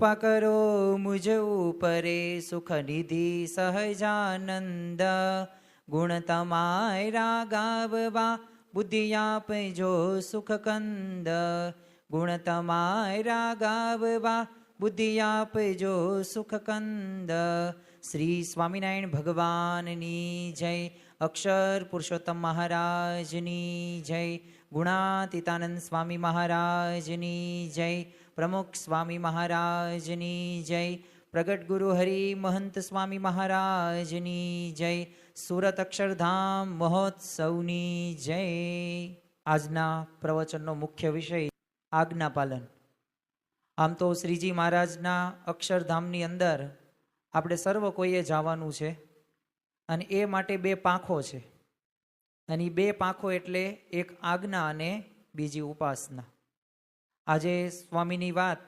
કૃપા કરો મુજ ઉપરે સુખ નિધિ સહજાનંદ. ગુણ તમારા ગાવવા બુદ્ધિ આપજો સુખ કંદ. ગુણ તમારા ગાવવા બુદ્ધિ આપજો સુખ કંદ. શ્રી સ્વામિનારાયણ ભગવાનની જય. અક્ષર પુરુષોત્તમ મહારાજની જય. ગુણાતીતાનંદ સ્વામી મહારાજની જય. પ્રમુખ સ્વામી મહારાજની જય. પ્રગટ ગુરુ હરિ મહંત સ્વામી મહારાજની જય. સુરત અક્ષરધામ મહોત્સવની જય. આજના પ્રવચનનો મુખ્ય વિષય આજ્ઞાપાલન. આમ તો શ્રીજી મહારાજના અક્ષરધામની અંદર આપણે સર્વ કોઈએ જવાનું છે અને એ માટે બે પાંખો છે. અને બે પાંખો એટલે એક આજ્ઞા અને બીજી ઉપાસના. આજે સ્વામીની વાત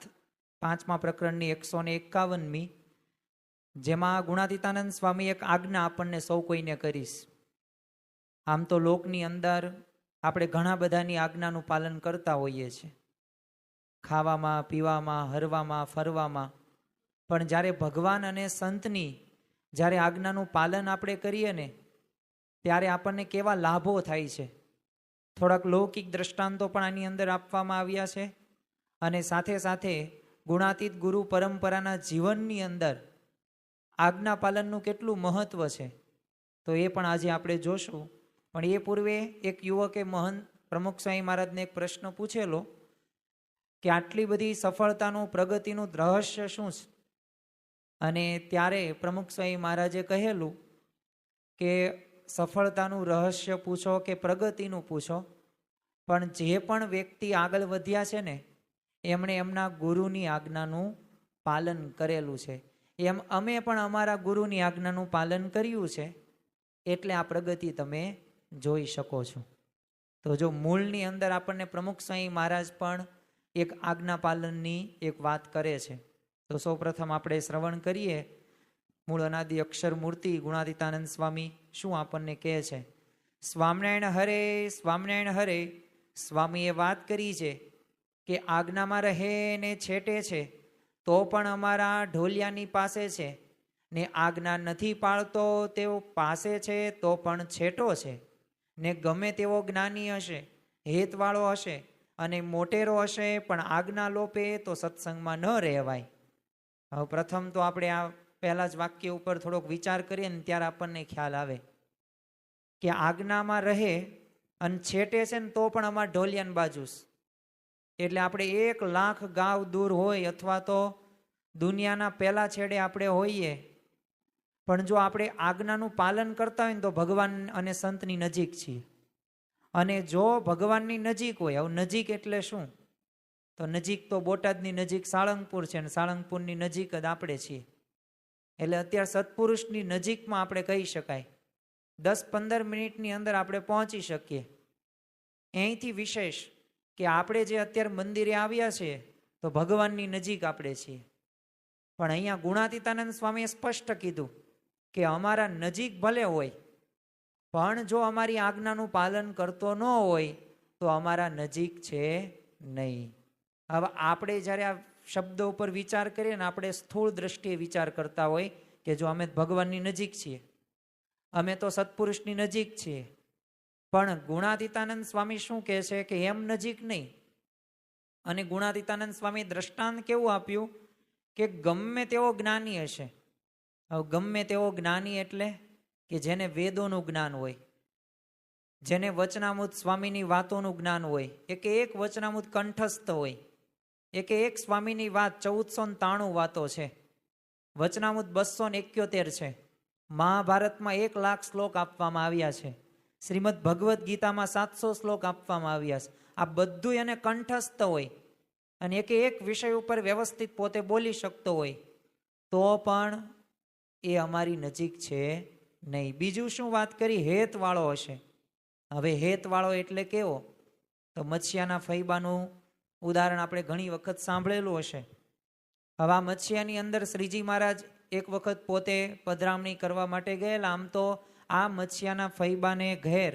5મા પ્રકરણની 151મી, જેમાં ગુણાતીતાનંદ સ્વામી એક આજ્ઞા આપણને સૌ કોઈને કરીશ. આમ તો લોકની અંદર આપણે ઘણા બધાની આજ્ઞાનું પાલન કરતા હોઈએ છીએ, ખાવામાં, પીવામાં, હરવામાં, ફરવામાં. પણ જ્યારે ભગવાન અને સંતની જ્યારે આજ્ઞાનું પાલન આપણે કરીએ ને, ત્યારે આપણને કેવા લાભો થાય છે. થોડાક લૌકિક દ્રષ્ટાંતો પણ આની અંદર આપવામાં આવ્યા છે અને સાથે સાથે ગુણાતીત ગુરુ પરંપરાના જીવનની અંદર આજ્ઞા પાલનનું કેટલું મહત્વ છે તો એ પણ આજે આપણે જોશું. પણ એ પૂર્વે એક યુવકે મહંત પ્રમુખ સ્વામી મહારાજને એક પ્રશ્ન પૂછેલો કે આટલી બધી સફળતાનું, પ્રગતિનું રહસ્ય શું છે? અને ત્યારે પ્રમુખ સ્વામી મહારાજે કહેલું કે સફળતાનું રહસ્ય પૂછો કે પ્રગતિનું પૂછો, પણ જે પણ વ્યક્તિ આગળ વધ્યા છે ને એમણે એમના ગુરુની આજ્ઞાનું પાલન કરેલું છે. એમ અમે પણ અમારા ગુરુની આજ્ઞાનું પાલન કર્યું છે, એટલે આ પ્રગતિ તમે જોઈ શકો છો. તો જો મૂળની અંદર આપણને પ્રમુખ સ્વામી મહારાજ પણ એક આજ્ઞા પાલનની એક વાત કરે છે. તો સૌ પ્રથમ આપણે શ્રવણ કરીએ મૂળ અનાદિ અક્ષર મૂર્તિ ગુણાતીતાનંદ સ્વામી શું આપણને કહે છે. સ્વામિનારાયણ હરે, સ્વામિનારાયણ હરે. સ્વામીએ વાત કરી છે કે આજ્ઞામાં રહે ને છેટે છે તો પણ અમારા ઢોલિયાની પાસે છે, ને આજ્ઞા નથી પાળતો તેઓ પાસે છે તો પણ છેટો છે, ને ગમે તેવો જ્ઞાની હશે, હેતવાળો હશે અને મોટેરો હશે, પણ આજ્ઞા લોપે તો સત્સંગમાં ન રહેવાય. હવે પ્રથમ તો આપણે આ પહેલા જ વાક્ય ઉપર થોડોક વિચાર કરીએ ને ત્યારે આપણને ખ્યાલ આવે કે આજ્ઞામાં રહે અને છેટે છે ને તો પણ અમારા ઢોલિયાની બાજુ. એટલે આપણે 1 લાખ ગાવ દૂર હોય અથવા તો દુનિયાના પહેલા છેડે આપણે હોઈએ, પણ જો આપણે આજ્ઞાનું પાલન કરતા હોય ને તો ભગવાન અને સંતની નજીક છીએ. અને જો ભગવાનની નજીક હોય, હવે નજીક એટલે શું? તો નજીક તો બોટાદની નજીક સાળંગપુર છે ને સાળંગપુરની નજીક જ આપણે છીએ. એટલે અત્યારે સત્પુરુષની નજીકમાં આપણે કહી શકાય 10-15 મિનિટની અંદર આપણે પહોંચી શકીએ. અહીંથી વિશેષ કે આપણે જે અત્યારે મંદિરે આવ્યા છીએ તો ભગવાનની નજીક આપણે છીએ. પણ અહીંયા ગુણાતીતાનંદ સ્વામીએ સ્પષ્ટ કીધું કે અમારા નજીક ભલે હોય, પણ જો અમારી આજ્ઞાનું પાલન કરતો ન હોય તો અમારા નજીક છે નહીં. હવે આપણે જ્યારે આ શબ્દો ઉપર વિચાર કરીએ ને, આપણે સ્થૂળ દ્રષ્ટિએ વિચાર કરતા હોય કે જો અમે ભગવાનની નજીક છીએ, અમે તો સત્પુરુષની નજીક છીએ. પણ ગુણાતીતાનંદ સ્વામી શું કહે છે કે એમ નજીક નહીં. અને ગુણાતીતાનંદ સ્વામી દ્રષ્ટાંત કેવું આપ્યું કે ગમે તેવો જ્ઞાની હશે. હવે ગમે તેવો જ્ઞાની એટલે કે જેને વેદોનું જ્ઞાન હોય, જેને વચનામૃત સ્વામીની વાતોનું જ્ઞાન હોય, એક વચનામૃત કંઠસ્થ હોય, એક સ્વામીની વાત 1493 વાતો છે, વચનામૃત 271 છે, મહાભારતમાં 1 લાખ શ્લોક આપવામાં આવ્યા છે, શ્રીમદ ભગવદ્ ગીતામાં 700 શ્લોક આપવામાં આવ્યા છે. આ બધું એને કંઠસ્થ હોય અને એક વિષય ઉપર વ્યવસ્થિત પોતે બોલી શકતો હોય તો પણ એ અમારી નજીક છે નહીં. બીજું શું વાત કરી? હેતવાળો હશે. હવે હેતવાળો એટલે કેવો? તો મત્સ્યાના ફૈબાનું ઉદાહરણ આપણે ઘણી વખત સાંભળેલું હશે. હવે આ મત્સ્યાની અંદર શ્રીજી મહારાજ એક વખત પોતે પધરામણી કરવા માટે ગયેલા. આમ તો આ મત્સ્યાના ફૈબાને ઘેર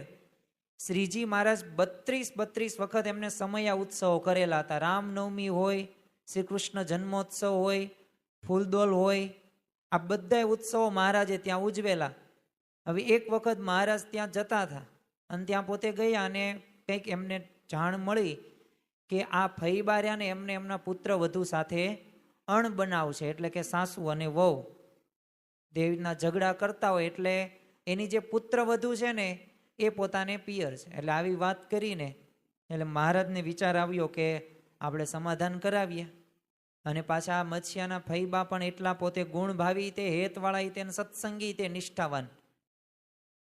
શ્રીજી મહારાજ 32 વખત એમને સમયા ઉત્સવો કરેલા હતા. રામનવમી હોય શ્રી કૃષ્ણ જન્મોત્સવ હોય, ફૂલદોલ હોય, આ બધા ઉત્સવો મહારાજે ત્યાં ઉજવેલા. હવે એક વખત મહારાજ ત્યાં જતા હતા અને ત્યાં પોતે ગયા અને કંઈક એમને જાણ મળી કે આ ફઈબા રહ્યા ને એમને એમના પુત્ર વધુ સાથે અણ બનાવશે, એટલે કે સાસુ અને વહુ દેવીના ઝઘડા કરતા હોય, એટલે એની જે પુત્ર વધુ છે ને એ પોતાને પિયર છે. એટલે આવી વાત કરીને એટલે મહારાજને વિચાર આવ્યો કે આપણે સમાધાન કરાવીએ. અને પાછા આ મત્સ્યાના ફઈબા પણ એટલા પોતે ગુણભાવી, તે હેતવાળા, તે સત્સંગી, તે નિષ્ઠાવાન.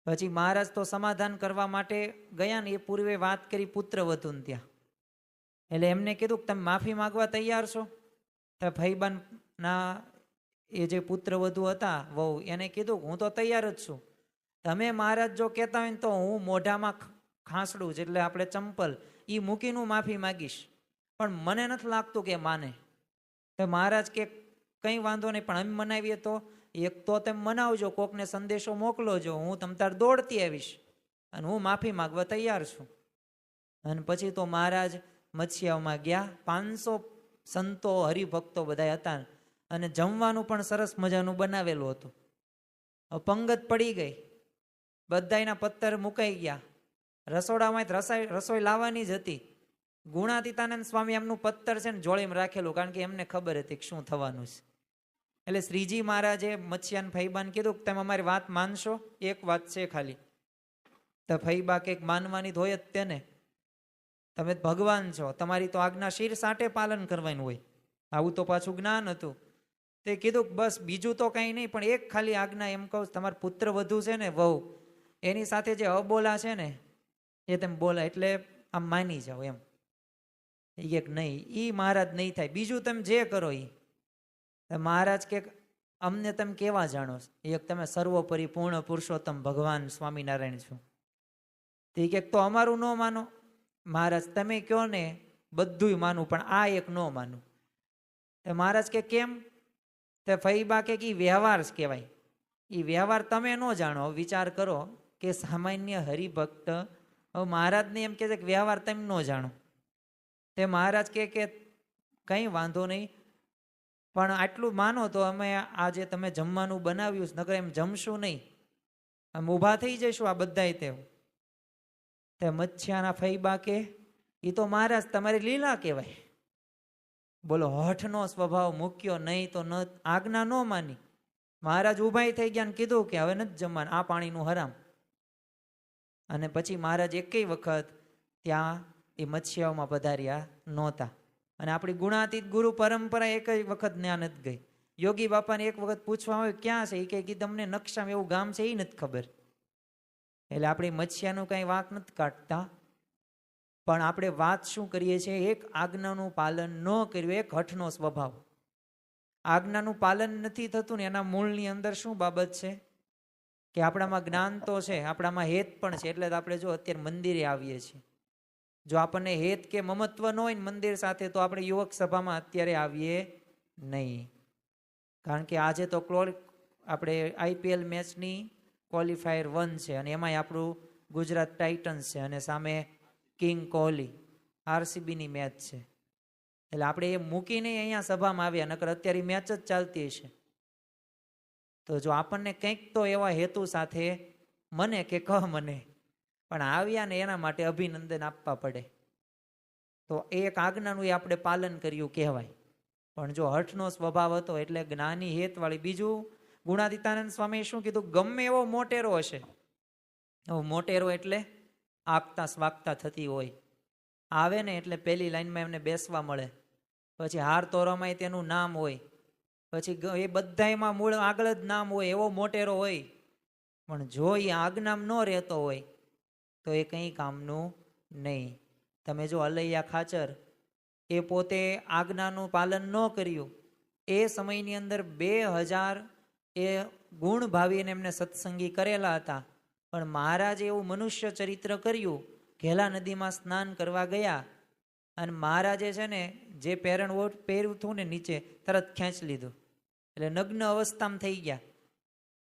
પછી મહારાજ તો સમાધાન કરવા માટે ગયા ને એ પૂર્વે વાત કરી પુત્ર વધુને ત્યાં. એટલે એમને કીધું કે તમે માફી માંગવા તૈયાર છો? તો ફઈબાના એ જે પુત્ર વધુ હતા વહુ, એને કીધું હું તો તૈયાર જ છું. તમે મહારાજ જો કહેતા હોય ને તો હું મોઢામાં ખાંસડું એટલે આપણે ચંપલ એ મૂકીને માફી માગીશ, પણ મને નથી લાગતું કે માને. તો મહારાજ કે કંઈ વાંધો નહીં, પણ અમે મનાવીએ તો એક તો તમે મનાવજો, કોકને સંદેશો મોકલોજો, હું તમ તાર દોડતી આવીશ અને હું માફી માગવા તૈયાર છું. અને પછી તો મહારાજ મત્સ્યાઓમાં ગયા. 500 સંતો હરિભક્તો બધા હતા અને જમવાનું પણ સરસ મજાનું બનાવેલું હતું. પંગત પડી ગઈ, બધાયના પત્તર મુકાઈ ગયા. રસોડામાં રસોઈ લાવવાની જ હતી. ગુણાતીતાનંદ સ્વામી એમનું પત્તર છે ને જોડીમાં રાખેલું, કારણ કે એમને ખબર હતી કે શું થવાનું છે. એટલે શ્રીજી મહારાજે મત્સ્યાન ફઈબાને કીધું કે તમે અમારી વાત માનશો? એક વાત છે ખાલી. તો ફઈબા કંઈક માનવાની જ હોય જ તેને, તમે ભગવાન છો, તમારી તો આજ્ઞા શિર સાટે પાલન કરવાનું હોય. આવું તો પાછું જ્ઞાન હતું. તે કીધું બસ બીજું તો કંઈ નહીં, પણ એક ખાલી આજ્ઞા એમ કહું, તમારા પુત્ર વધુ છે ને વહુ, એની સાથે જે અબોલા છે ને એ તમે બોલા એટલે આમ માની જાઓ એમ. એક નહીં, એ મહારાજ નહીં થાય, બીજું તમે જે કરો એ. મહારાજ કે અમને તમે કેવા જાણો? એક તમે સર્વોપરી પૂર્ણ પુરુષોત્તમ ભગવાન સ્વામિનારાયણ છો. તે કે તો અમારું ન માનો? મહારાજ તમે કહો ને બધું માનું, પણ આ એક ન માનું. મહારાજ કે કેમ? તે ફઈબા કે વ્યવહાર કહેવાય, એ વ્યવહાર તમે ન જાણો. વિચાર કરો કે સામાન્ય હરિભક્ત મહારાજને એમ કહે છે કે વ્યવહાર તમે ન જાણો. તે મહારાજ કે કંઈ વાંધો નહીં, પણ આટલું માનો તો અમે આજે તમે જમવાનું બનાવ્યું, નકર એમ જમશું નહીં, અમે ઊભા થઈ જઈશું આ બધાય. તે મત્સ્યાના ફઈબા કે એ તો મહારાજ તમારી લીલા કહેવાય. બોલો, હઠનો સ્વભાવ મૂક્યો, નહીં તો ન આજ્ઞા ન માની. મહારાજ ઊભા થઈ ગયા ને કીધું કે હવે નથી જમવાનું, આ પાણીનું હરામ. અને પછી મહારાજ એકેય વખત ત્યાં એ મત્સ્યાઓમાં પધાર્યા નહોતા. અને આપણી ગુણાતીત ગુરુ પરંપરા એક વખત ત્યાં નથી ગઈ. યોગી બાપાને એક વખત પૂછવા આવે ક્યાં છે, એ કે તમને નકશામાં એવું ગામ છે એ નથી ખબર. એટલે આપણે મત્સ્યાનું કાંઈ વાંક નથી કાઢતા, પણ આપણે વાત શું કરીએ છીએ, એક આજ્ઞાનું પાલન ન કર્યું, એક હઠનો સ્વભાવ. આજ્ઞાનું પાલન નથી થતું ને એના મૂળની અંદર શું બાબત છે કે આપણામાં જ્ઞાન તો છે, આપણામાં હેત પણ છે. એટલે આપણે જો અત્યારે મંદિરે આવીએ છીએ, જો આપણને હેત કે મમત્વ ન હોય ને મંદિર સાથે, તો આપણે યુવક સભામાં અત્યારે આવીએ નહીં. કારણ કે આજે તો આપણે IPL મેચની ક્વોલિફાયર 1 છે અને એમાંય આપણું ગુજરાત ટાઇટન્સ છે અને સામે કિંગ કોહલી RCBની મેચ છે. એટલે આપણે એ મૂકીને અહીંયા સભામાં આવ્યા, નકર અત્યારે મેચ જ ચાલતી હશે. તો જો આપણને કંઈક તો એવા હેતુ સાથે મને કે મને પણ આવ્યા ને એના માટે અભિનંદન આપવા પડે. તો એક આજ્ઞાનું એ આપણે પાલન કર્યું કહેવાય. પણ જો હઠનો સ્વભાવ હતો એટલે જ્ઞાની હેતવાળી. બીજું ગુણાતીતાનંદ સ્વામીએ શું કીધું, ગમે એવો મોટેરો હશે, મોટેરો એટલે આગતા સ્વાગતા થતી હોય, આવે ને એટલે પહેલી લાઈનમાં એમને બેસવા મળે, પછી હાર તોરામાં તેનું નામ હોય, પછી એ બધામાં મૂળ આગળ જ નામ હોય, એવો મોટેરો હોય. પણ જો એ આજ્ઞામાં ન રહેતો હોય તો એ કંઈ કામનું નહીં. તમે જો અલૈયા ખાચર, એ પોતે આજ્ઞાનું પાલન ન કર્યું, એ સમયની અંદર 2000 એ ગુણ ભાવીને એમને સત્સંગી કરેલા હતા. પણ મહારાજે એવું મનુષ્ય ચરિત્ર કર્યું, ઘેલા નદીમાં સ્નાન કરવા ગયા અને મહારાજે છે ને જે પહેર્યું હતું ને નીચે તરત ખેંચી લીધું, એટલે નગ્ન અવસ્થામાં થઈ ગયા.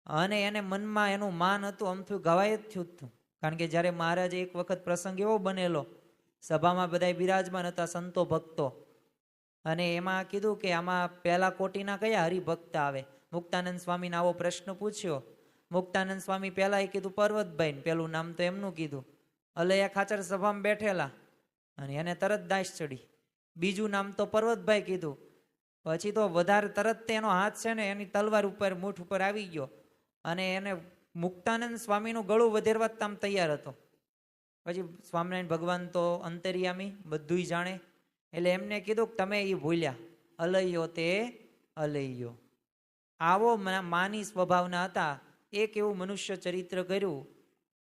અને એને મનમાં એનું માન હતું, અમથું ગવાય જ થયું હતું. કારણ કે જ્યારે મહારાજે એક વખત પ્રસંગ એવો બનેલો, સભામાં બધા બિરાજમાન હતા સંતો ભક્તો, અને એમાં કીધું કે આમાં પહેલા કોટીના કયા હરિભક્ત આવે. મુક્તાનંદ સ્વામીને આવો પ્રશ્ન પૂછ્યો. મુક્તાનંદ સ્વામી પહેલા એ કીધું પર્વતભાઈ, ને પેલું નામ તો એમનું કીધું. અલૈયા ખાચર સભામાં બેઠેલા અને એને તરત દાશ ચડી. બીજું નામ તો પર્વતભાઈ કીધું. પછી તો વધારે તરત તેનો હાથ છે ને એની તલવાર ઉપર મૂઠ ઉપર આવી ગયો અને એને મુક્તાનંદ સ્વામીનું ગળું વધેરવા તામ તૈયાર હતો. પછી સ્વામિનારાયણ ભગવાન તો અંતર્યામી, બધું જાણે, એટલે એમને કીધું કે તમે એ ભૂલ્યા, અલૈયો તે અલૈયો. આવો માની સ્વભાવના હતા. એક એવું મનુષ્ય ચરિત્ર કર્યું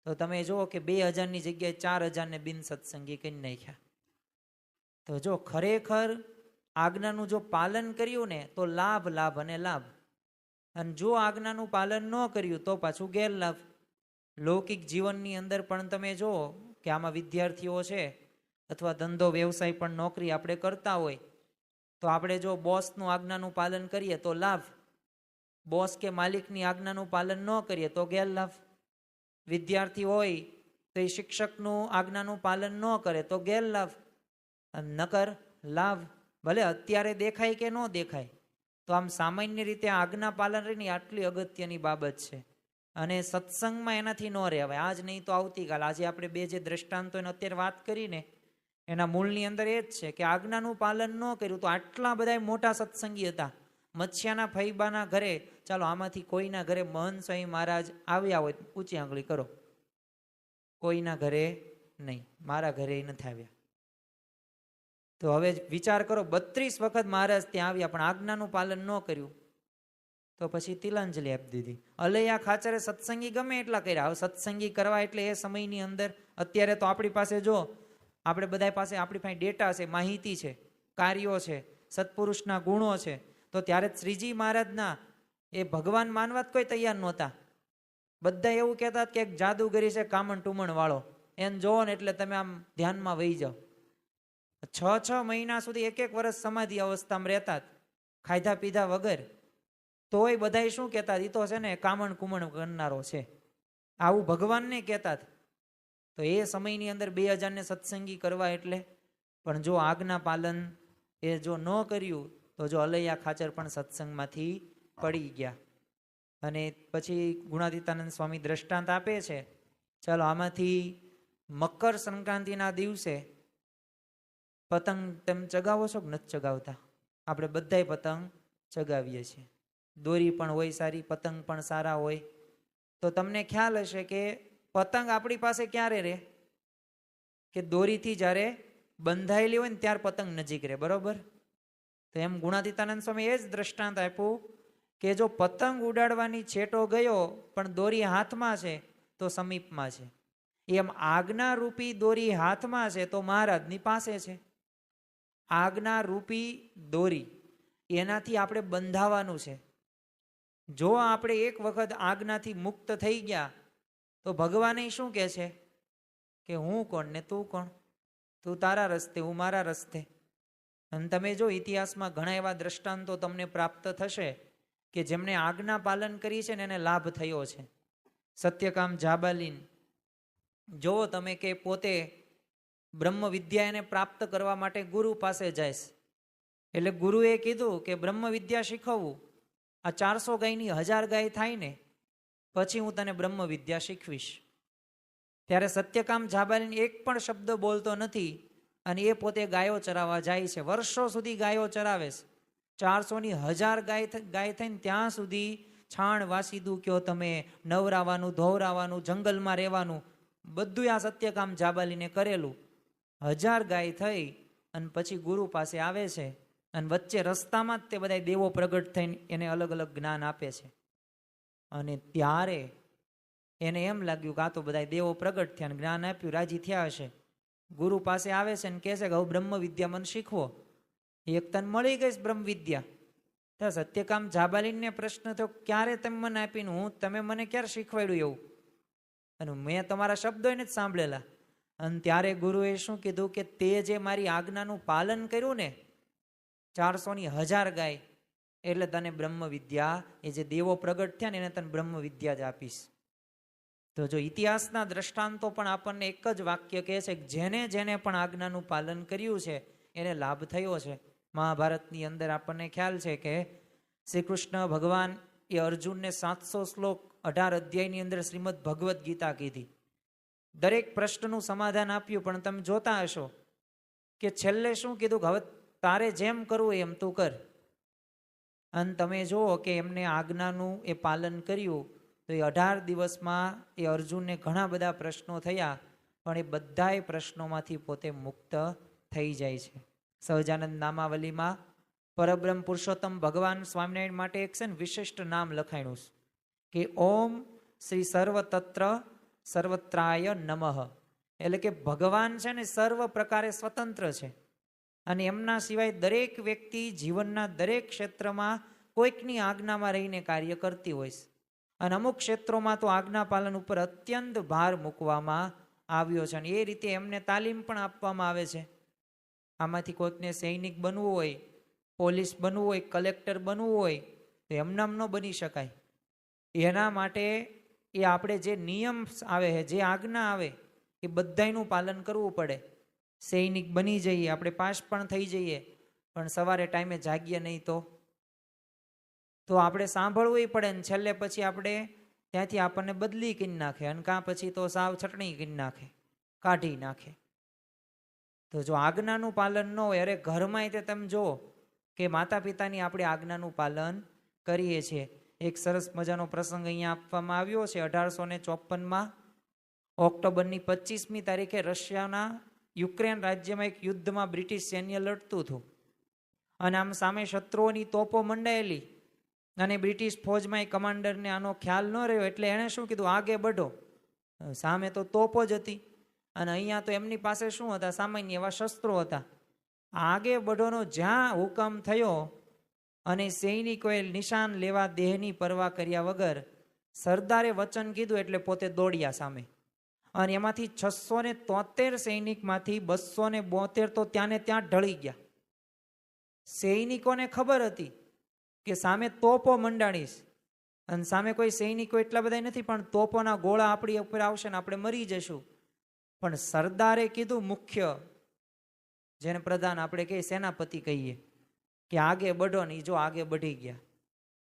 તો તમે જુઓ કે 2000ની જગ્યાએ 4000ને બિન સત્સંગી કરી નાખ્યા. તો જો ખરેખર આજ્ઞાનું જો પાલન કર્યું ને તો લાભ, લાભ અને લાભ. અને જો આજ્ઞાનું પાલન ન કર્યું તો પાછું ગેરલાભ. લૌકિક જીવનની અંદર પણ તમે જુઓ કે આમાં વિદ્યાર્થીઓ છે અથવા ધંધો વ્યવસાય પણ નોકરી આપણે કરતા હોય તો આપણે જો બોસનું આજ્ઞાનું પાલન કરીએ તો લાભ, બોસ કે માલિકની આજ્ઞાનું પાલન ન કરીએ તો ગેરલાભ. વિદ્યાર્થી હોય તો એ શિક્ષકનું આજ્ઞાનું પાલન ન કરે તો ગેરલાભ, નકર લાભ. ભલે અત્યારે દેખાય કે ન દેખાય. તો આમ સામાન્ય રીતે આજ્ઞા પાલન રહીને આટલી અગત્યની બાબત છે. અને સત્સંગમાં એનાથી ન રહેવાય. આજ નહીં તો આવતીકાલ. આજે આપણે બે જે દ્રષ્ટાંતો અત્યારે વાત કરીને એના મૂળની અંદર એ જ છે કે આજ્ઞાનું પાલન ન કર્યું તો આટલા બધા મોટા સત્સંગી હતા. મત્સ્યાના ફૈબાના ઘરે, ચાલો આમાંથી કોઈના ઘરે મહંત સ્વામી મહારાજ આવ્યા હોય ઊંચી આંગળી કરો. કોઈના ઘરે નહીં, મારા ઘરે નથી આવ્યા. તો હવે વિચાર કરો, 32 વખત મહારાજ ત્યાં આવ્યા પણ આજ્ઞાનું પાલન ન કર્યું તો પછી તિલાંજલિ આપી દીધી. અલૈયા ખાચરે સત્સંગી ગમે એટલા કર્યા. હવે સત્સંગી કરવા એટલે એ સમયની અંદર, અત્યારે તો આપણી પાસે જો આપણે બધા પાસે આપણી પાસે ડેટા છે, માહિતી છે, કાર્યો છે, સત્પુરુષના ગુણો છે. તો ત્યારે શ્રીજી મહારાજના એ ભગવાન માનવા જ કોઈ તૈયાર નહોતા. બધા એવું કહેતા કે એક જાદુગરી છે કામણ ટુમણ વાળો, એને જોવો ને એટલે તમે આમ ધ્યાનમાં વહી જાઓ. 6 મહિના સુધી 1 વર્ષ સમાધિ અવસ્થામાં રહેતા, ખાધા પીધા વગર. તોય બધા શું કહેતા, એ તો છે ને કામણ કુમણ કરનારો છે, આવું ભગવાનને કહેતા. તો એ સમયની અંદર 2000ને સત્સંગી કરવા એટલે. પણ જો આજ્ઞા પાલન એ જો ન કર્યું તો જો અલૈયા ખાચર પણ સત્સંગમાંથી પડી ગયા. અને પછી ગુણાતીતાનંદ સ્વામી દ્રષ્ટાંત આપે છે. ચાલો આમાંથી મકર સંક્રાંતિના દિવસે પતંગ તેમ ચગાવો છો કે નથી ચગાવતા? આપણે બધાય પતંગ ચગાવીએ છીએ. દોરી પણ હોય સારી, પતંગ પણ સારા હોય. તો તમને ખ્યાલ હશે કે પતંગ આપણી પાસે ક્યારે રહે કે દોરીથી જ્યારે બંધાયેલી હોય ને ત્યાર પતંગ નજીક રહે, બરોબર? તો એમ ગુણાતીતાનંદ સ્વામી એ જ દ્રષ્ટાંત આપ્યું કે જો પતંગ ઉડાડવાની છેટો ગયો પણ દોરી હાથમાં છે તો સમીપમાં છે. એમ આજ્ઞારૂપી દોરી હાથમાં છે તો મહારાજની પાસે છે. આજ્ઞારૂપી દોરી એનાથી આપણે બંધાવાનું છે. જો આપણે એક વખત આજ્ઞાથી મુક્ત થઈ ગયા તો ભગવાન શું કહે છે કે હું કોણ ને તું કોણ, તું તારા રસ્તે હું મારા રસ્તે. અને તમે જો ઇતિહાસમાં ઘણા એવા દ્રષ્ટાંતો તમને પ્રાપ્ત થશે કે જેમણે આજ્ઞા પાલન કરી છે ને એને લાભ થયો છે. સત્યકામ જાબાલીન જોવો તમે કે પોતે બ્રહ્મ વિદ્યા એને પ્રાપ્ત કરવા માટે ગુરુ પાસે જાય. એટલે ગુરુએ કીધું કે બ્રહ્મ વિદ્યા શીખવવું, આ 400 ગાયની 1000 ગાય થાય ને પછી હું તને બ્રહ્મ વિદ્યા શીખવીશ. ત્યારે સત્યકામ જાબાલીન એક પણ શબ્દ બોલતો નથી અને એ પોતે ગાયો ચરાવવા જાય છે. વર્ષો સુધી ગાયો ચરાવે છે. 400ની 1000 ગાય થઈને ત્યાં સુધી છાણ વાસીદું કયો તમે, નવરાવાનું, ધોવરાવાનું, જંગલમાં રહેવાનું બધું આ સત્યકામ જાબાલીને કરેલું. 1000 ગાય થઈ અને પછી ગુરુ પાસે આવે છે અને વચ્ચે રસ્તામાં જ તે બધા દેવો પ્રગટ થઈને એને અલગ અલગ જ્ઞાન આપે છે. અને ત્યારે એને એમ લાગ્યું કે આ તો બધા દેવો પ્રગટ થયા, જ્ઞાન આપ્યું, રાજી થયા હશે. ગુરુ પાસે આવે છે ને કહે છે કે હવે બ્રહ્મ વિદ્યા મને શીખવો. એક તન મળી ગઈ બ્રહ્મ વિદ્યા. તો સત્યકામ જાબાલીનને પ્રશ્ન થયો, ક્યારે તમે મને આપીને તમે મને ક્યારે શીખવાડ્યું એવું? અને મેં તમારા શબ્દો એને જ સાંભળેલા. અને ત્યારે ગુરુએ શું કીધું કે તે જે મારી આજ્ઞાનું પાલન કર્યું ને 400ની 1000 ગાય, એટલે તને બ્રહ્મ વિદ્યા, એ જે દેવો પ્રગટ થયા ને એને તને બ્રહ્મ વિદ્યા જ આપીશ. તો જો ઇતિહાસના દ્રષ્ટાંતો પણ આપણને એક જ વાક્ય કહે છે કે જેને જેને પણ આજ્ઞાનું પાલન કર્યું છે એને લાભ થયો છે. મહાભારતની અંદર આપણને ખ્યાલ છે કે શ્રી કૃષ્ણ ભગવાન એ અર્જુનને 700 શ્લોક 18 અધ્યાયની અંદર શ્રીમદ ભગવદ્ ગીતા કીધી. દરેક પ્રશ્નનું સમાધાન આપ્યું, પણ તમે જોતા હશો કે છેલ્લે શું કીધું કે હવે તારે જેમ કરવું એમ તું કર. અને તમે જુઓ કે એમને આજ્ઞાનું એ પાલન કર્યું તો એ 18 દિવસમાં એ અર્જુનને ઘણા બધા પ્રશ્નો થયા, પણ એ બધાય પ્રશ્નોમાંથી પોતે મુક્ત થઈ જાય છે. સહજાનંદ નામાવલીમાં પરબ્રહ્મ પુરુષોત્તમ ભગવાન સ્વામિનારાયણ માટે એક છે ને વિશિષ્ટ નામ લખાણું કે ઓમ શ્રી સર્વતત્ર સર્વત્રાય નમઃ. એટલે કે ભગવાન છે ને સર્વ પ્રકારે સ્વતંત્ર છે અને એમના સિવાય દરેક વ્યક્તિ જીવનના દરેક ક્ષેત્રમાં કોઈકની આજ્ઞામાં રહીને કાર્ય કરતી હોય છે. અને અમુક ક્ષેત્રોમાં તો આજ્ઞા પાલન ઉપર અત્યંત ભાર મૂકવામાં આવ્યો છે અને એ રીતે એમને તાલીમ પણ આપવામાં આવે છે. આમાંથી કોઈકને સૈનિક બનવું હોય, પોલીસ બનવું હોય, કલેક્ટર બનવું હોય તો એમનામ ન બની શકાય. એના માટે એ આપણે જે નિયમ આવે છે, જે આજ્ઞા આવે એ બધાયનું પાલન કરવું પડે. સૈનિક બની જઈએ, આપણે પાસ પણ થઈ જઈએ, પણ સવારે ટાઈમે જાગીએ નહીં તો આપણે સાંભળવું પડે ને છેલ્લે પછી આપણે ત્યાંથી આપણને બદલી કરી નાખે અને કાં પછી તો સાવ છટણી કરી નાખે, કાઢી નાખે. તો જો આજ્ઞાનું પાલન ન હોય, અરે ઘરમાં તે તમે જુઓ કે માતા પિતાની આપણે આજ્ઞાનું પાલન કરીએ છીએ. એક સરસ મજાનો પ્રસંગ અહીંયા આપવામાં આવ્યો છે. 1854માં ઓક્ટોબરની 25મી તારીખે રશિયાના યુક્રેન રાજ્યમાં એક યુદ્ધમાં બ્રિટિશ સૈન્ય લડતું હતું અને આમ સામે શત્રુઓની તોપો મંડાયેલી અને બ્રિટિશ ફૌજમાં એ કમાન્ડરને આનો ખ્યાલ ન રહ્યો એટલે એણે શું કીધું, આગે બઢો. સામે તો તોપો જ હતી અને અહીંયા તો એમની પાસે શું હતા, સામાન્ય એવા શસ્ત્રો હતા. આગે બઢોનો જ્યાં હુકમ થયો અને સૈનિકોએ નિશાન લેવા દેહની પરવા કર્યા વગર સરદારે વચન કીધું એટલે પોતે દોડ્યા સામે. અને એમાંથી 673 સૈનિકમાંથી 272 તો ત્યાંને ત્યાં ઢળી ગયા. સૈનિકોને ખબર હતી કે સામે તોપો મંડાણીશ અને સામે કોઈ સૈનિકો એટલા બધા નથી, પણ તોપોના ગોળા આપણી ઉપર આવશે ને આપણે મરી જશું. પણ સરદારે કીધું, મુખ્ય જેને પ્રધાન આપણે કહીએ, સેનાપતિ કહીએ, કે આગે બઢો ને જો આગે બઢી ગયા.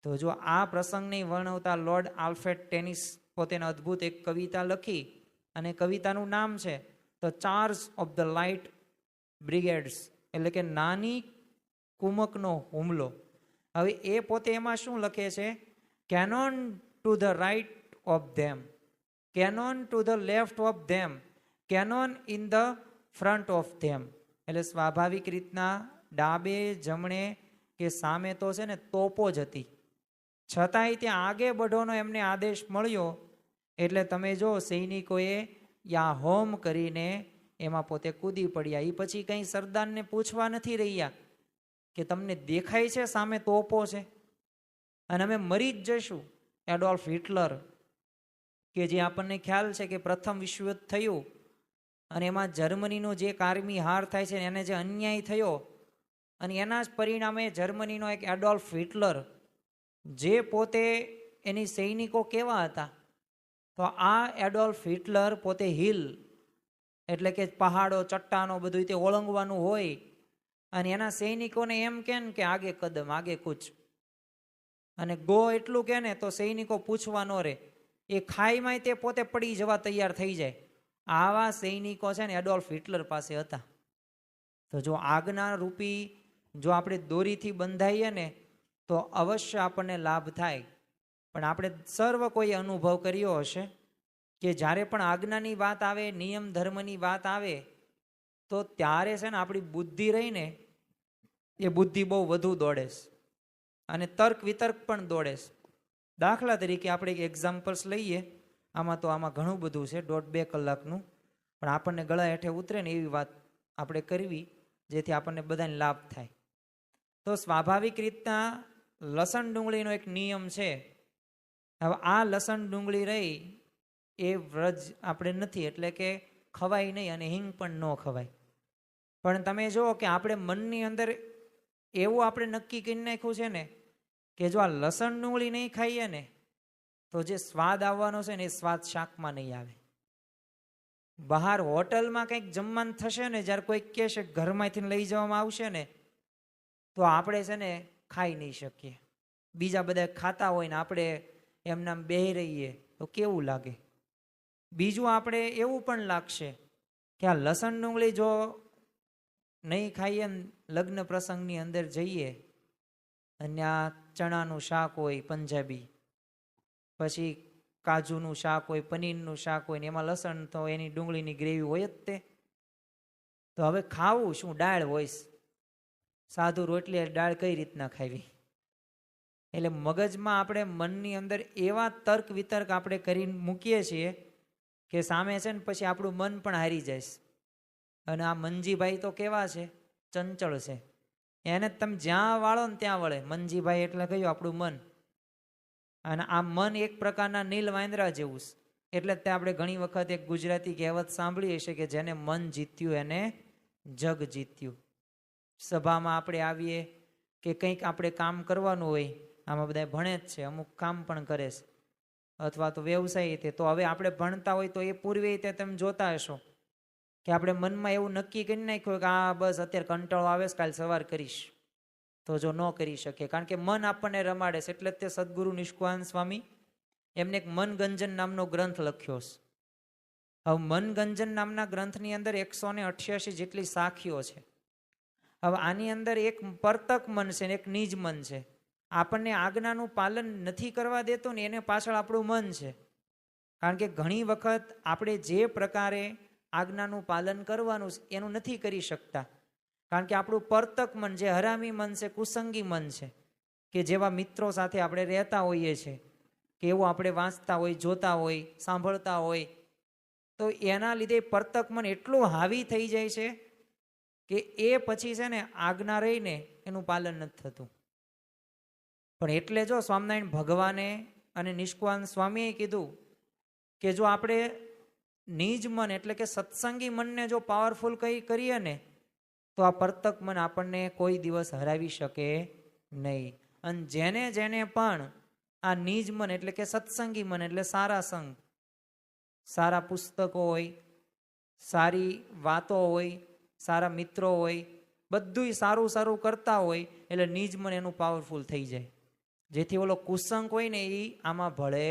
તો જો આ પ્રસંગને વર્ણવતા લોર્ડ આલ્ફ્રેડ ટેનિસ પોતેને અદ્ભુત એક કવિતા લખી અને કવિતાનું નામ છે the charge of the light brigades, એટલે કે નાની કુમકનો હુમલો. હવે એ પોતે એમાં શું લખે છે, cannon to the right of them, cannon to the left of them, cannon in the front of them. એટલે સ્વાભાવિક રીતના ડાબે જમણે કે સામે તો છે ને તોપો જ હતી, છતાંય ત્યાં આગે બઢોનો એમને આદેશ મળ્યો એટલે તમે જો સૈનિકોએ યા હોમ કરીને એમાં પોતે કૂદી પડ્યા. એ પછી કંઈ સરદારને પૂછવા નથી રહ્યા કે તમને દેખાય છે સામે તોપો છે અને અમે મરી જ જશું. એડોલ્ફ હિટલર કે જે આપણને ખ્યાલ છે કે પ્રથમ વિશ્વયુદ્ધ થયું અને એમાં જર્મનીનો જે આર્મી હાર થાય છે એને જે અન્યાય થયો અને એના જ પરિણામે જર્મનીનો એક એડોલ્ફ હિટલર, જે પોતે એની સૈનિકો કેવા હતા, તો આ એડોલ્ફ હિટલર પોતે હિલ એટલે કે પહાડો, ચટ્ટાનો બધું તે ઓળંગવાનું હોય અને એના સૈનિકોને એમ કે આગે કદમ, આગે કૂચ, અને ગો એટલું કે ને તો સૈનિકો પૂછવા ન રહે, એ ખાઈમાં તે પોતે પડી જવા તૈયાર થઈ જાય. આવા સૈનિકો છે ને એડોલ્ફ હિટલર પાસે હતા. તો જો આજ્ઞા રૂપી જો આપણે દોરીથી બંધાઈએ ને તો અવશ્ય આપણને લાભ થાય. પણ આપણે સર્વ કોઈ અનુભવ કર્યો હશે કે જ્યારે પણ આજ્ઞાની વાત આવે, નિયમ ધર્મની વાત આવે તો ત્યારે છે ને આપણી બુદ્ધિ રહીને એ બુદ્ધિ બહુ વધુ દોડે છે અને તર્ક વિતર્ક પણ દોડે છે. દાખલા તરીકે આપણે એક એક્ઝામ્પલ્સ લઈએ, આમાં ઘણું બધું છે, 1.5-2 કલાકનું, પણ આપણને ગળા હેઠે ઉતરે ને એવી વાત આપણે કરવી જેથી આપણને બધાને લાભ થાય. તો સ્વાભાવિક રીતના લસણ ડુંગળીનો એક નિયમ છે. હવે આ લસણ ડુંગળી રહી એ વ્રજ આપણે નથી, એટલે કે ખવાય નહીં અને હિંગ પણ ન ખવાય. પણ તમે જુઓ કે આપણે મનની અંદર એવું આપણે નક્કી કરી નાખ્યું છે ને કે જો આ લસણ ડુંગળી નહીં ખાઈએ ને તો જે સ્વાદ આવવાનો છે ને એ સ્વાદ શાકમાં નહીં આવે. બહાર હોટલમાં કંઈક જમવાનું થશે ને, જ્યારે કોઈ કહેશે ઘરમાંથી લઈ જવામાં આવશે ને તો આપણે છે ને ખાઈ નહીં શકીએ. બીજા બધા ખાતા હોય ને આપણે એમનામ બેહી રહીએ તો કેવું લાગે. બીજું આપણે એવું પણ લાગશે કે આ લસણ ડુંગળી જો નહીં ખાઈએ ને લગ્ન પ્રસંગની અંદર જઈએ અને આ ચણાનું શાક હોય પંજાબી, પછી કાજુનું શાક હોય, પનીરનું શાક હોય ને એમાં લસણ તો એની ડુંગળીની ગ્રેવી હોય જ તે. તો હવે ખાવું શું? દાળ હોય, સાધુ રોટલી દાળ કઈ રીતના ખાવી? એટલે મગજમાં આપણે મનની અંદર એવા તર્ક વિતર્ક આપણે કરીને મૂકીએ છીએ કે સામે છે ને પછી આપણું મન પણ હારી જાય. અને આ મનજીભાઈ તો કેવા છે? ચંચળ છે. એને તમે જ્યાં વાળો ને ત્યાં વળે. મનજીભાઈ એટલે કયું? આપણું મન. અને આ મન એક પ્રકારના નીલ વાંદરા જેવું છે. એટલે તે આપણે ઘણી વખત એક ગુજરાતી કહેવત સાંભળી હશે કે જેને મન જીત્યું એને જગ જીત્યું. સભામાં આપણે આવીએ કે કંઈક આપણે કામ કરવાનું હોય, આમાં બધા ભણે જ છે, અમુક કામ પણ કરે છે, અથવા તો વ્યવસાય તે. તો હવે આપણે ભણતા હોય તો એ પૂર્વે તે તમે જોતા હશો કે આપણે મનમાં એવું નક્કી કરી નાખ્યું કે આ બસ અત્યારે કંટાળો આવે છે, કાલ સવાર કરીશ. તો જો ન કરી શકે, કારણ કે મન આપણને રમાડે છે. એટલે જ તે સદગુરુ નિષ્કુળાનંદ સ્વામી એમને એક મનગંજન નામનો ગ્રંથ લખ્યો છે. હવે મનગંજન નામના ગ્રંથની અંદર 188 જેટલી સાખીઓ છે. હવે આની અંદર એક પરતક મન છે ને એક નિજ મન છે. આપણને આજ્ઞાનું પાલન નથી કરવા દેતો ને એને પાછળ આપણું મન છે. કારણ કે ઘણી વખત આપણે જે પ્રકારે આજ્ઞાનું પાલન કરવાનું છે એનું નથી કરી શકતા. કારણ કે આપણું પરતક મન, જે હરામી મન છે, કુસંગી મન છે, કે જેવા મિત્રો સાથે આપણે રહેતા હોઈએ છીએ, કે એવું આપણે વાંચતા હોય, જોતા હોય, સાંભળતા હોય, તો એના લીધે પરતક મન એટલું હાવી થઈ જાય છે કે એ પછી છે ને આજ્ઞા રહીને એનું પાલન નથી થતું. પણ એટલે જો સ્વામિનારાયણ ભગવાને અને નિષ્કુળાનંદ સ્વામીએ કીધું કે જો આપણે નિજ મન એટલે કે સત્સંગી મનને જો પાવરફુલ કરીએ ને તો આ પરતક મન આપણને કોઈ દિવસ હરાવી શકે નહીં. અને જેને જેને પણ આ નિજ મન એટલે કે સત્સંગી મન એટલે સારા સંગ, સારા પુસ્તકો હોય, સારી વાતો હોય, સારા મિત્રો હોય, બધુંય સારું સારું કરતા હોય એટલે નિજ મન એનું પાવરફુલ થઈ જાય. જેથી ઓલો કુસંગ હોય ને એ આમાં ભળે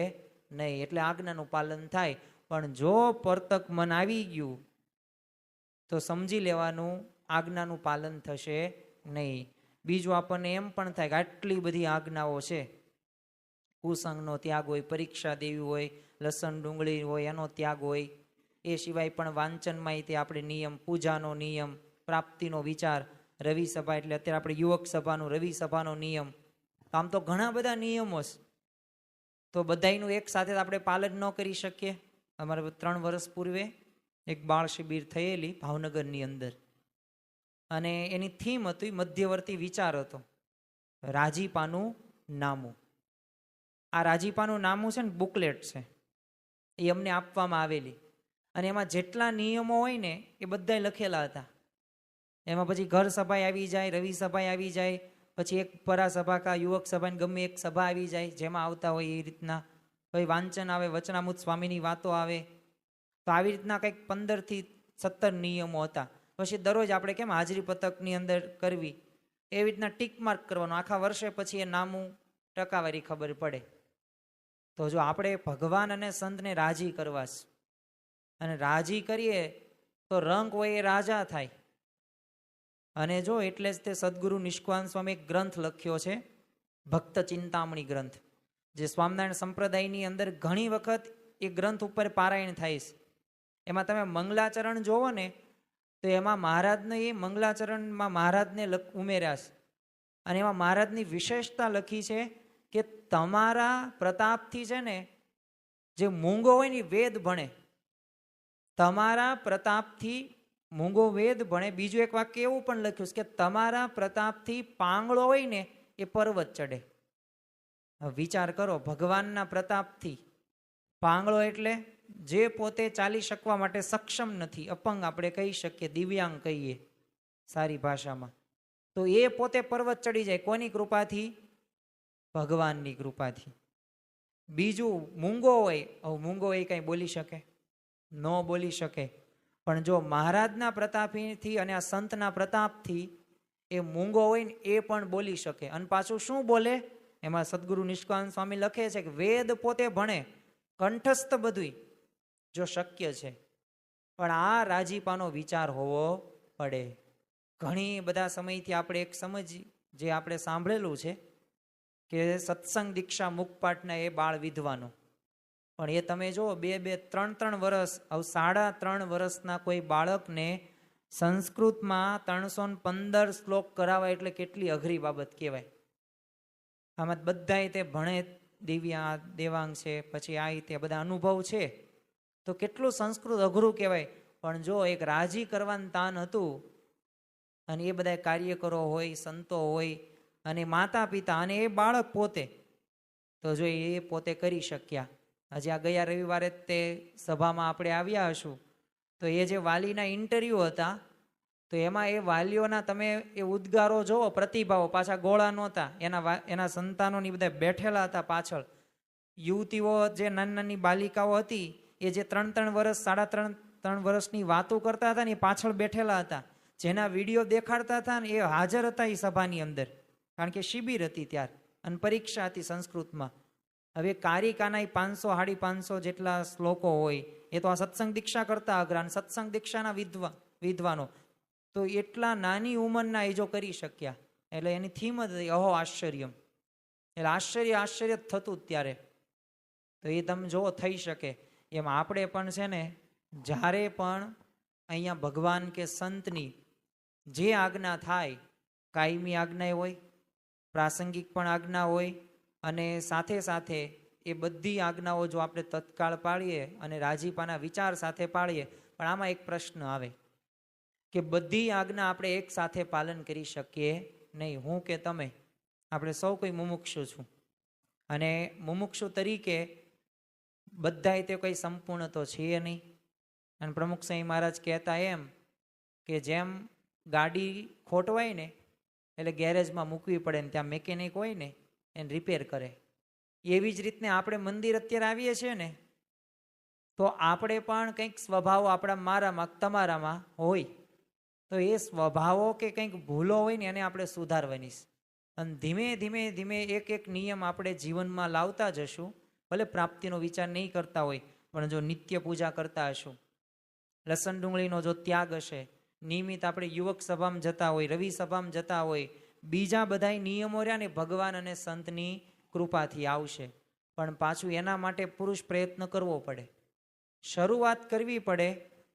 નહીં, એટલે આજ્ઞાનું પાલન થાય. પણ જો પરતક મન આવી ગયું તો સમજી લેવાનું આજ્ઞાનું પાલન થશે નહીં. બીજું આપણને એમ પણ થાય કે આટલી બધી આજ્ઞાઓ છે, કુસંગનો ત્યાગ હોય, પરીક્ષા દેવી હોય, લસણ ડુંગળી હોય એનો ત્યાગ હોય, એ સિવાય પણ વાંચનમાં તે આપણે નિયમ, પૂજાનો નિયમ, પ્રાપ્તિનો વિચાર, રવિ સભા એટલે અત્યારે આપણે યુવક સભાનો રવિ સભાનો નિયમ. આમ તો ઘણા બધા નિયમો છે, તો બધાનું એક સાથે આપણે પાલન ન કરી શકીએ. અમારે 3 વર્ષ પૂર્વે એક બાળ શિબિર થયેલી ભાવનગરની અંદર, અને એની થીમ હતી મધ્યવર્તી વિચાર હતો, રાજીપાનું નામું. આ રાજીપાનું નામું છે ને બુકલેટ છે, એ અમને આપવામાં આવેલી, અને એમાં જેટલા નિયમો હોય ને એ બધા લખેલા હતા. એમાં પછી ઘર સભા આવી જાય, રવિ સભા આવી જાય, પછી એક પરા સભા કા યુવક સભા ગમે એક સભા આવી જાય જેમાં આવતા હોય એ રીતના. પછી વાંચન આવે, વચનામૃત સ્વામીની વાતો આવે. તો આવી રીતના કંઈક 15 થી 17 નિયમો હતા. પછી દરરોજ આપણે કેમ હાજરી પત્રકની અંદર કરવી, એવી રીતના ટીક માર્ક કરવાનું. આખા વર્ષે પછી એ નામું ટકાવારી ખબર પડે. તો જો આપણે ભગવાન અને સંતને રાજી કરવા છે, અને રાજી કરીએ તો રંગ હોય એ રાજા થાય. અને જો એટલે જ તે સદગુરુ નિષ્કુળાનંદ સ્વામી એક ગ્રંથ લખ્યો છે, ભક્ત ચિંતામણી ગ્રંથ, જે સ્વામિનારાયણ સંપ્રદાયની અંદર ઘણી વખત એ ગ્રંથ ઉપર પારાયણ થાય છે. એમાં તમે મંગલાચરણ જોવો ને તો એમાં મહારાજને એ મંગલાચરણમાં મહારાજને ઉમેર્યા છે. અને એમાં મહારાજની વિશેષતા લખી છે કે તમારા પ્રતાપથી છે ને જે મૂંગો હોય ને વેદ ભણે, તમારા પ્રતાપથી મૂંગો વેદ ભણે. બીજું એક વાક્ય એવું પણ લખ્યું છે કે તમારા પ્રતાપથી પાંગળો હોય ને એ પર્વત ચડે. વિચાર કરો, ભગવાનના પ્રતાપથી પાંગળો એટલે જે પોતે ચાલી શકવા માટે સક્ષમ નથી, અપંગ આપણે કહી શકીએ, દિવ્યાંગ કહીએ સારી ભાષામાં, તો એ પોતે પર્વત ચડી જાય. કોની કૃપાથી? ભગવાનની કૃપાથી. બીજું મૂંગો હોય, હવે મૂંગો એ કઈ બોલી શકે? ન બોલી શકે. પણ જો મહારાજના પ્રતાપથી અને આ સંતના પ્રતાપથી એ મૂંગો હોય ને એ પણ બોલી શકે. અને પાછું શું બોલે, એમાં સદગુરુ નિષ્કાનંદ સ્વામી લખે છે કે વેદ પોતે ભણે, કંઠસ્થ બધું જો શક્ય છે, પણ આ રાજીપાનો વિચાર હોવો પડે. ઘણી બધા સમયથી આપણે એક સમજ જે આપણે સાંભળેલું છે કે સત્સંગ દીક્ષા મુખપાઠના એ બાળ વિધવાનો, પણ એ તમે જો 2-3 વર્ષ, હવે 3.5 વર્ષના કોઈ બાળકને સંસ્કૃતમાં 315 શ્લોક કરાવાય એટલે કેટલી અઘરી બાબત કહેવાય. આમાં બધાય તે ભણે, દિવ્યા દેવાંગ છે, પછી આ તે બધા અનુભવ છે, તો કેટલું સંસ્કૃત અઘરું કહેવાય. પણ જો એક રાજી કરવાનું તાન હતું, અને એ બધા કાર્યકરો હોય, સંતો હોય, અને માતા પિતા, અને એ બાળક પોતે, તો જો એ પોતે કરી શક્યા. હજી આ ગયા રવિવારે તે સભામાં આપણે આવ્યા હશું, તો એ જે વાલીના ઇન્ટરવ્યૂ હતા, તો એમાં એ વાલીઓના તમે એ ઉદ્ગારો જોવો, પ્રતિભાવો પાછા ગોળા નહોતા, એના સંતાનોની બધા બેઠેલા હતા પાછળ. યુવતીઓ જે નાની નાની બાલિકાઓ હતી, એ જે 3 વર્ષ 3.5 વર્ષની વાતો કરતા હતા ને એ પાછળ બેઠેલા હતા. જેના વિડીયો દેખાડતા હતા ને એ હાજર હતા એ સભાની અંદર, કારણ કે શિબિર હતી ત્યાર અને પરીક્ષા હતી સંસ્કૃતમાં. હવે કારિકાના 500-550 જેટલા શ્લોકો હોય, એ તો આ સત્સંગ દીક્ષા કરતા અઘરા, સત્સંગ દીક્ષાના વિદ્વાનો તો એટલા નાની ઉંમરના એ જો કરી શક્યા, એટલે એની થીમ જ અહો આશ્ચર્યમ, એટલે આશ્ચર્ય થતું જ ત્યારે. તો એ તમે જો થઈ શકે એમ આપણે પણ છે ને, જ્યારે પણ અહીંયા ભગવાન કે સંતની જે આજ્ઞા થાય, કાયમી આજ્ઞા હોય, પ્રાસંગિક પણ આજ્ઞા હોય, અને સાથે સાથે એ બધી આજ્ઞાઓ જો આપણે તત્કાળ પાળીએ અને રાજીપાના વિચાર સાથે પાળીએ, પણ આમાં એક પ્રશ્ન આવે કે બધી આજ્ઞા આપણે એક સાથે પાલન કરી શકીએ નહીં. હું કે તમે, આપણે સૌ કોઈ મુમુક્ષુ છું, અને મુમુક્ષુ તરીકે બધાય તે કોઈ સંપૂર્ણ તો છીએ નહીં. અને પ્રમુખ સ્વામી મહારાજ કહેતા એમ કે જેમ ગાડી ખોટવાય ને એટલે ગેરેજમાં મૂકવી પડે ને ત્યાં મેકેનિક હોય ને એને રિપેર કરે, એવી જ રીતને આપણે મંદિર અત્યારે આવીએ છીએ ને, તો આપણે પણ કંઈક સ્વભાવો આપણા મારામાં તમારામાં હોય, તો એ સ્વભાવો કે કંઈક ભૂલો હોય ને એને આપણે સુધારવાની. અને ધીમે ધીમે ધીમે એક નિયમ આપણે જીવનમાં લાવતા જશું. ભલે પ્રાપ્તિનો વિચાર નહીં કરતા હોય, પણ જો નિત્ય પૂજા કરતા હશું, લસણ ડુંગળીનો જો ત્યાગ હશે, નિયમિત આપણે યુવક સભામાં જતા હોય, રવિ સભામાં જતા હોય, બીજા બધા નિયમો રહ્યા ને ભગવાન અને સંતની કૃપાથી આવશે. પણ પાછું એના માટે પુરુષ પ્રયત્ન કરવો પડે, શરૂઆત કરવી પડે,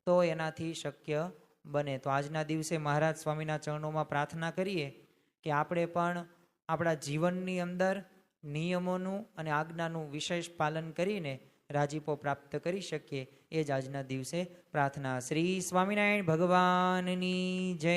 તો એનાથી શક્ય બને. તો આજના દિવસે મહારાજ સ્વામીના ચરણોમાં પ્રાર્થના કરીએ કે આપણે પણ આપણા જીવનની અંદર નિયમોનું અને આજ્ઞાનું વિશેષ પાલન કરીને રાજીપો પ્રાપ્ત કરી શકીએ, એ જ આજના દિવસે પ્રાર્થના. શ્રી સ્વામિનારાયણ ભગવાનની જય.